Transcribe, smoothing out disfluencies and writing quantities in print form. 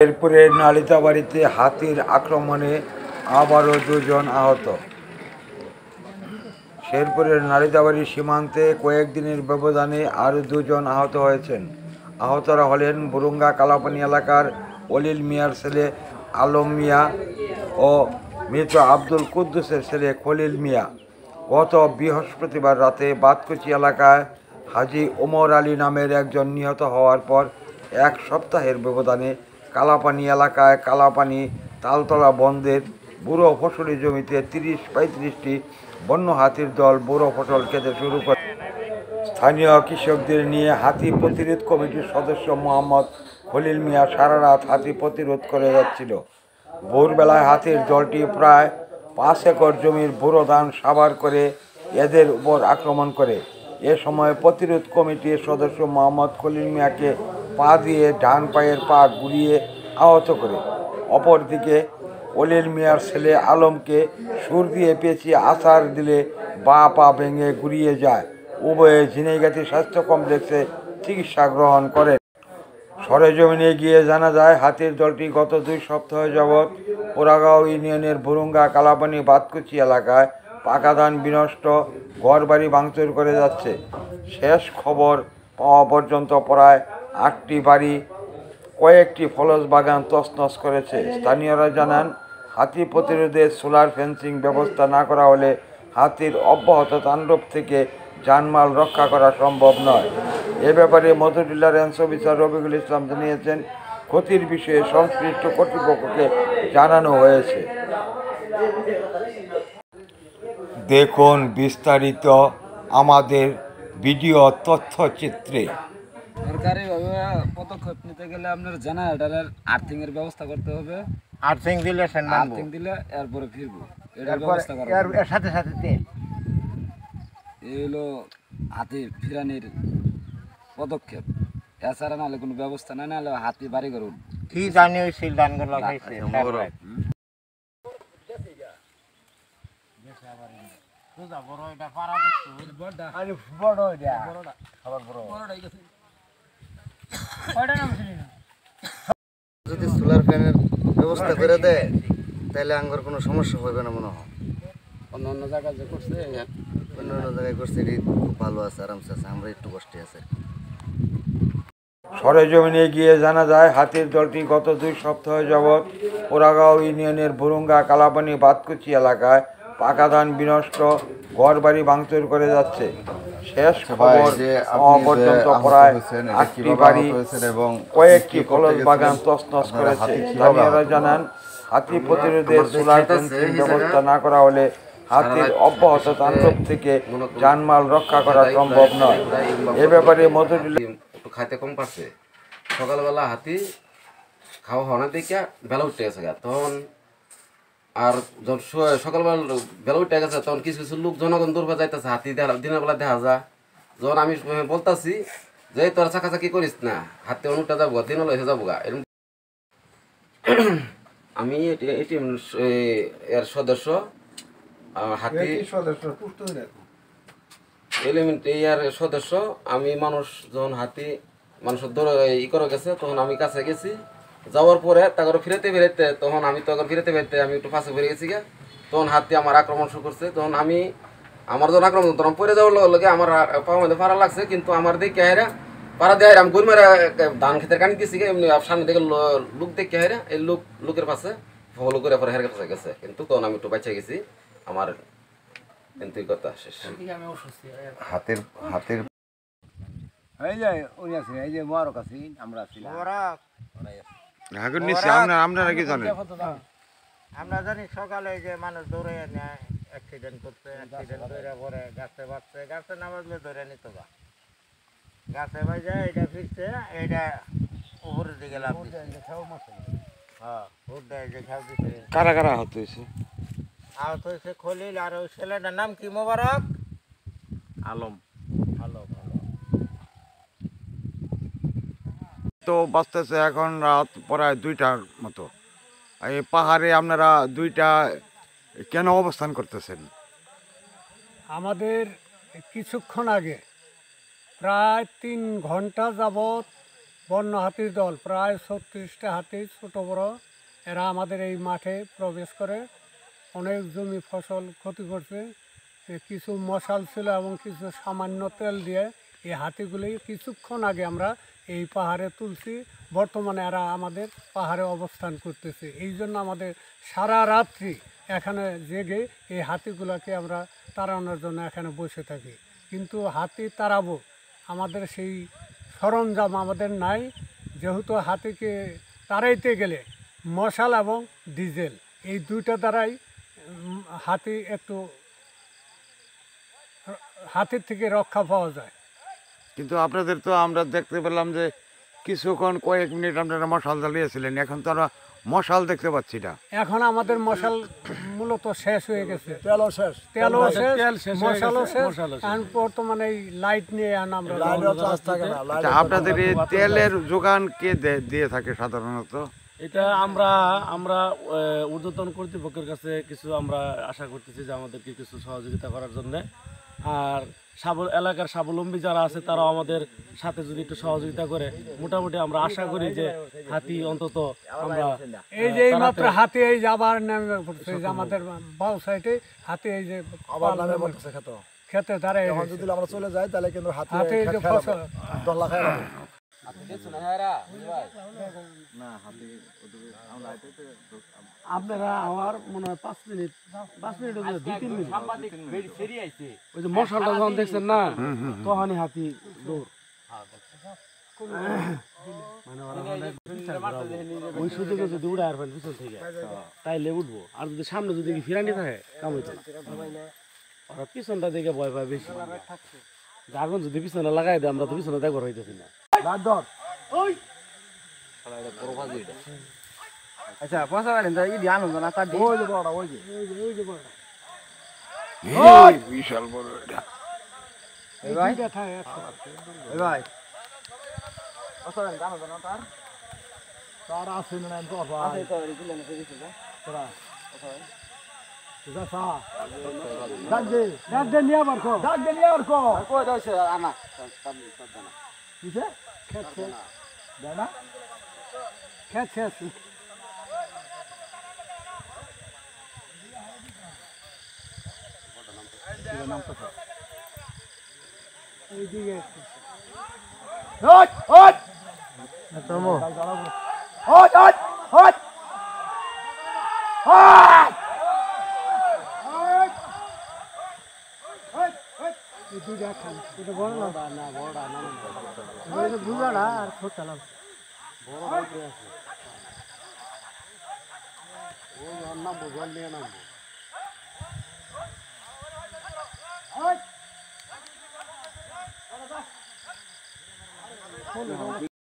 শেরপুরের নালিতাবাড়িতে হাতির আক্রমণে আবারও দুজন আহত। শেরপুরের নালিতাবাড়ি সীমান্তে কয়েকদিনের ব্যবধানে আরও দুজন আহত হয়েছেন। আহতরা হলেন বুরুঙ্গা কালাপানি এলাকার অলিল মিয়ার ছেলে আলম মিয়া ও মৃত আব্দুল কুদ্দুসের ছেলে খলিল মিয়া। গত বৃহস্পতিবার রাতে বাতকুচি এলাকায় হাজী ওমর আলী নামের একজন নিহত হওয়ার পর এক সপ্তাহের ব্যবধানে কালাপানি এলাকায় কালাপানি তালতলা বন্দরের বুড়ো ফসলি জমিতে ৩০-৩৫টি বন্য হাতির দল বুড়ো ফসল খেতে শুরু করে। স্থানীয় কৃষকদের নিয়ে হাতি প্রতিরোধ কমিটির সদস্য মোহাম্মদ খলিল মিয়া সারা রাত হাতি প্রতিরোধ করে যাচ্ছিল। ভোরবেলায় হাতির দলটি প্রায় ৫ একর জমির বুড়ো ধান সাবার করে এদের উপর আক্রমণ করে। এ সময় প্রতিরোধ কমিটির সদস্য মোহাম্মদ খলিল মিয়াকে পা দিয়ে ডান পায়ের পা গুড়িয়ে আহত করে। অপরদিকে অলিল মিয়ার ছেলে আলমকে সুর দিয়ে পেঁচিয়ে আছাড় দিলে বা পা ভেঙে গুড়িয়ে যায়। উভয়ে ঝিনাইগাতি স্বাস্থ্য কমপ্লেক্সে চিকিৎসা গ্রহণ করেন। সরেজমিনে গিয়ে জানা যায় হাতির দলটি গত ২ সপ্তাহ যাবৎ পোড়াগাঁও ইউনিয়নের বুরুঙ্গা কালাপানি বাতকুচি এলাকায় পাকা ধান বিনষ্ট, ঘরবাড়ি ভাঙচুর করে যাচ্ছে। শেষ খবর পাওয়া পর্যন্ত প্রায় ৮টি বাড়ি, কয়েকটি ফলস বাগান তছনছ করেছে। স্থানীয়রা জানান, হাতি প্রতিরোধে সোলার ফেন্সিং ব্যবস্থা না করা হলে হাতির অব্যাহত তাণ্ডব থেকে জানমাল রক্ষা করা সম্ভব নয়। এ ব্যাপারে মধুটিলা রেঞ্জ অফিসার রফিকুল ইসলাম জানিয়েছেন, ক্ষতির বিষয়ে সংশ্লিষ্ট কর্তৃপক্ষকে জানানো হয়েছে। দেখুন বিস্তারিত আমাদের ভিডিও তথ্যচিত্রে। সরকারিভাবে পদক্ষেপ নিতে গেলে আপনার জেনারেটরের আর্থিং এর ব্যবস্থা করতে হবে। আর্থিং দিলে আর্থিং দিলে এরপরে ফিরবো, এটার ব্যবস্থা করা এর সাথে সাথে তেল। এই হলো হাতি ফিরানির পদক্ষেপ। এছাড়া নাহলে কোনো ব্যবস্থা নাই, নাহলে হাতি বাড়ি করে উঠবে। কি জানি ওই সিল ধানগুলো লাগাইছে যদি সোলার ফ্যানের ব্যবস্থা করে দেয় তাহলে আঙ্গর কোনো সমস্যা হবে না মনে হয়। অন্য অন্য জায়গায় যে করছে, অন্য অন্য জায়গায় করছে এটি খুব ভালো আছে, আরামসে আছে, আমরা একটু কষ্টে আছে। সরেজমিনে গিয়ে জানা যায় হাতির দলটি গত ২ সপ্তাহ যাবৎ পোড়াগাঁও ইউনিয়নের বুরুঙ্গা কালাপানি বাতকুচি এলাকায় পাকা ধান বিনষ্ট, ঘরবাড়ি ভাঙচুর করে যাচ্ছে। শেষ খবর পাওয়া পর্যন্ত প্রায় ৮টি বাড়ি, কয়েকটি ফলস বাগান তছনছ করেছে। স্থানীয়রা জানান, হাতি প্রতিরোধে সোলার ফেন্সিং ব্যবস্থা না করা হলে হাতির অব্যাহত তাণ্ডব থেকে জানমাল রক্ষা করা সম্ভব নয়। এ ব্যাপারে মধুটিলা একটু খাইতে কম পারছে। সকালবেলা হাতি খাওয়া হওয়া দেখে বেলা উঠে গেছে, তখন আর যখন সকালবেলা বেলা উঠে গেছে তখন কিছু কিছু লোক জনগণ দূর যাইতেছে, হাতি দিনের বেলা দেখা যায়। যখন আমি বলতেছি যে তোর চাকাচাকি করিস না, হাতি অনুটা যাবো গা, দিন এসে যাবো গা, এরকম। আমি এর সদস্য হাতি এলিমেন্ট ইয়ার সদস্য। আমি মানুষ যখন হাতি মানুষের দৌড় করে গেছে তখন আমি কাছে গেছি। যাওয়ার পরে তাকে ফিরাতে তখন আমি ফিরাতে আমি একটু পাশে ফিরে গেছি গা। তখন হাতি আমার আক্রমণ শুরু করছে। তখন আমার যখন আক্রমণ তখন পরে যাওয়ার লগে আমার পাওয়ার মধ্যে পাড়া লাগছে, কিন্তু আমার দেখে হেরা পাড়া দেয় আমি গরু মেরা ধান খেতের কানি দিয়েছি, এমনি সামনে দেখে লোক দেখে হেরা এই লোকের পাশে ফলো করে পরে হেরে কাছে গেছে, কিন্তু তখন আমি একটু বাঁচে গেছি। আমার কিন্তু কথা শেষ। হাতের হাতের এই যে ওই আছে, এই যে বড় কাছে আমরা আছি, আপনারা কি জানেন? আমরা জানি সকালে যে মানুষ দৌড়ে নেয়, অ্যাক্সিডেন্ট করছে, অ্যাক্সিডেন্ট করে পরে গাছে বাঁচছে, গাছে না বাঁচলে ধরে নিত বা গাছে বাজে এটা ফিরছে, এটা উপরের দিকে লাভ দিচ্ছে। হ্যাঁ, ভোট দেয় যে খেয়াল দিচ্ছে। কারা কারা আহত হয়েছে? আহত হয়েছে খলিল, আর ওই ছেলেটার নাম কি মোবারক আলম। আলম। তো বাঁচতেছে এখন রাত প্রায় ২টার মতো। এই পাহাড়ে আপনারা ২টা কেন অবস্থান করতেছেন? আমাদের কিছুক্ষণ আগে প্রায় ৩ ঘন্টা যাবৎ বন্য হাতির দল প্রায় 36টা হাতি ছোট বড়, এরা আমাদের এই মাঠে প্রবেশ করে অনেক জমি ফসল ক্ষতি করছে। কিছু মশাল ছিল এবং কিছু সামান্য তেল দিয়ে এই হাতিগুলি কিছুক্ষণ আগে আমরা এই পাহাড়ে তুলছি। বর্তমানে এরা আমাদের পাহাড়ে অবস্থান করতেছে। এই জন্য আমাদের সারা রাত্রি এখানে জেগে এই হাতিগুলোকে আমরা তাড়ানোর জন্য এখানে বসে থাকি। কিন্তু হাতি তাড়াবো আমাদের সেই সরঞ্জাম আমাদের নাই, যেহেতু হাতিকে তাড়াইতে গেলে মশাল এবং ডিজেল এই দুইটা দ্বারাই হাতি একটু হাতির থেকে রক্ষা পাওয়া যায়। কিন্তু আপনাদের তো আমরা দেখতে পেলাম যে কিছুক্ষণ কয়েক মিনিট আপনারা মশাল জ্বালিয়েছিলেন, এখন তো আমরা মশাল দেখতে পাচ্ছি না। এখন আমাদের মশাল মূলত শেষ হয়ে গেছে, তেলও শেষ, তেলও শেষ, শেষ মশালও শেষ। এখন বর্তমানে এই লাইট নিয়ে আমরা লাইনও চার্জ থাকে না। আচ্ছা, আপনাদের এই তেলের যোগান কে দিয়ে থাকে সাধারণত? এটা আমরা আমরা ঊর্ধ্বতন কর্তৃপক্ষের কাছে কিছু আমরা আশা করতেছি যে আমাদেরকে কিছু সহযোগিতা করার জন্য। আর এলাকার স্বাবলম্বী যারা আছে তারাও আমাদের সাথে যদি একটু সহযোগিতা করে মোটামুটি আমরা আশা করি যে হাতি অন্তত আমরা এই যে মাত্র হাতি এই যে আবার নেমে পড়ছে, এই যে আমাদের বাউ সাইডে হাতি এই যে আবার নামে পড়তেছে খেতে দাঁড়ায়। এখন যদি আমরা চলে যাই তাহলে কিন্তু হাতি এই যে ফসল দল্লা খাই আপনারা আমার মনে হয় 5 মিনিট 2-3 মিনিট ওই যে মশালটা যখন দেখছেন না তখনই হাতি দৌড়। মানে ওই সুযোগে যদি উড়ে আসবেন পিছন থেকে তাইলে উঠবো, আর যদি সামনে যদি ফিরানি থাকে কাম হইতো না। ওরা পিছনটা দেখে ভয় পায় বেশি। আগুন যদি পিছনে লাগাই দেয় আমরা তো পিছনে দেখবার হইতেছি না। আচ্ছা পয়সা গাড়ি ইদি আনন্দ না তার বিশাল বড় এটা। ভাই ভাই পয়সা গাড়ি আনন্দ না তার তার আছে না তো আছে তো দিলে না দিছে তোরা ডাক দে নিয়ে আবার কো, ডাক দে নিয়ে আবার কো। কই দাইছে আনা কিসে খেত শেষ, দানা খেত শেষ। এইদিকে ওই ওই থামো। ওই ওই ওই এই দুইটা খান, এটা বড় না বড়টা না এটা বুঝাড়া আর ছোটটা না বড় বড় আছে। ও নামবো জল নিয়ে নামবো।